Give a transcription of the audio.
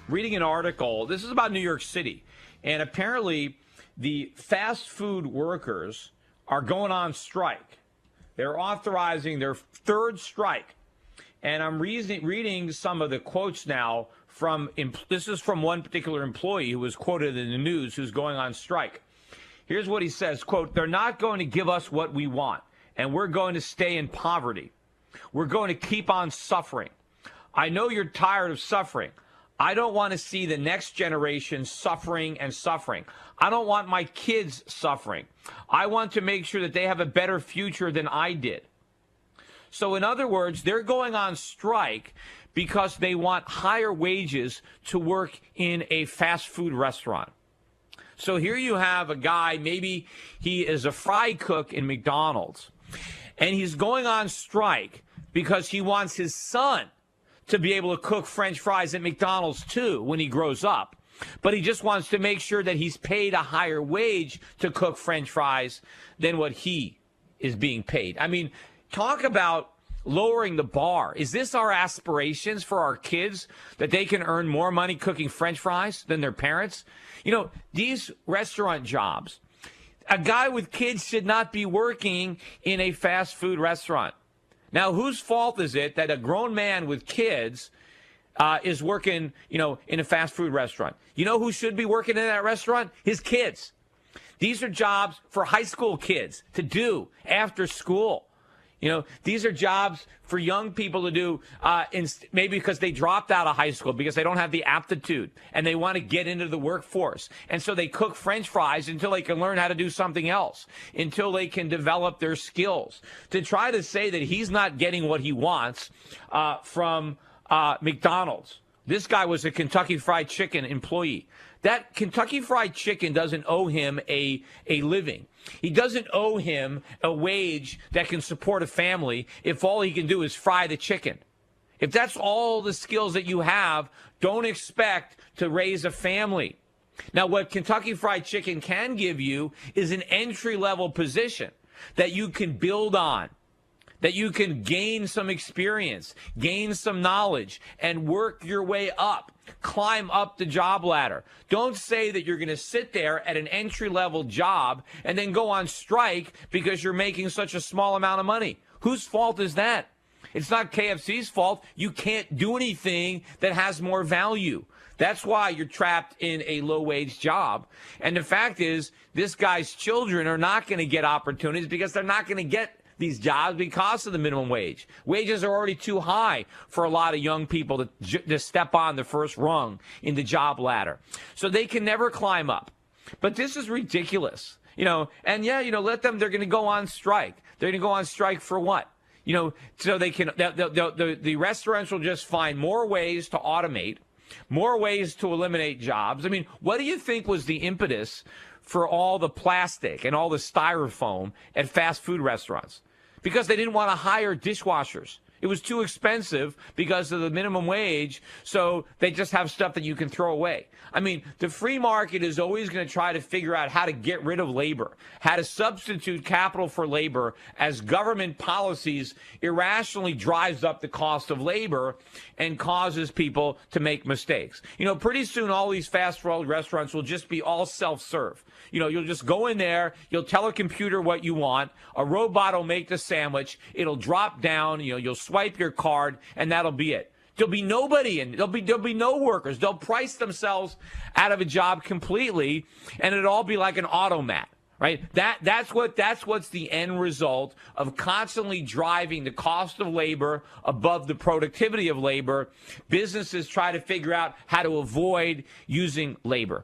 reading an article. This is about New York City. And apparently the fast food workers are going on strike. They're authorizing their third strike. And I'm reading some of the quotes now from, this is from one particular employee who was quoted in the news who's going on strike. Here's what he says, quote, "They're not going to give us what we want, and we're going to stay in poverty. We're going to keep on suffering. I know you're tired of suffering. I don't want to see the next generation suffering and suffering. I don't want my kids suffering. I want to make sure that they have a better future than I did." So in other words, they're going on strike because they want higher wages to work in a fast food restaurant. So here you have a guy, maybe he is a fry cook in McDonald's, and he's going on strike because he wants his son to be able to cook French fries at McDonald's too when he grows up. But he just wants to make sure that he's paid a higher wage to cook French fries than what he is being paid. I mean, talk about lowering the bar. Is this our aspirations for our kids, that they can earn more money cooking French fries than their parents? You know, these restaurant jobs, a guy with kids should not be working in a fast food restaurant. Now, whose fault is it that a grown man with kids is working, in a fast food restaurant? You know who should be working in that restaurant? His kids. These are jobs for high school kids to do after school. These are jobs for young people to do maybe because they dropped out of high school because they don't have the aptitude and they want to get into the workforce. And so they cook French fries until they can learn how to do something else, until they can develop their skills. To try to say that he's not getting what he wants from McDonald's. This guy was a Kentucky Fried Chicken employee. That Kentucky Fried Chicken doesn't owe him a living. He doesn't owe him a wage that can support a family if all he can do is fry the chicken. If that's all the skills that you have, don't expect to raise a family. Now, what Kentucky Fried Chicken can give you is an entry-level position that you can build on, that you can gain some experience, gain some knowledge, and work your way up, climb up the job ladder. Don't say that you're going to sit there at an entry-level job and then go on strike because you're making such a small amount of money. Whose fault is that? It's not KFC's fault. You can't do anything that has more value. That's why you're trapped in a low-wage job. And the fact is, this guy's children are not going to get opportunities because they're not going to get these jobs because of the minimum wage. Wages are already too high for a lot of young people to step on the first rung in the job ladder. So they can never climb up. But this is ridiculous. Let them, they're going to go on strike. They're going to go on strike for what? So they can, the restaurants will just find more ways to automate, more ways to eliminate jobs. I mean, what do you think was the impetus for all the plastic and all the styrofoam at fast food restaurants? Because they didn't want to hire dishwashers. It was too expensive because of the minimum wage, so they just have stuff that you can throw away. I mean, the free market is always going to try to figure out how to get rid of labor, how to substitute capital for labor as government policies irrationally drives up the cost of labor and causes people to make mistakes. Pretty soon all these fast food restaurants will just be all self-serve. You'll just go in there, you'll tell a computer what you want, a robot will make the sandwich, it'll drop down, you'll swipe your card, and that'll be it. There'll be nobody in. There'll be no workers. They'll price themselves out of a job completely, and it'll all be like an automat, right? That's what's the end result of constantly driving the cost of labor above the productivity of labor. Businesses try to figure out how to avoid using labor.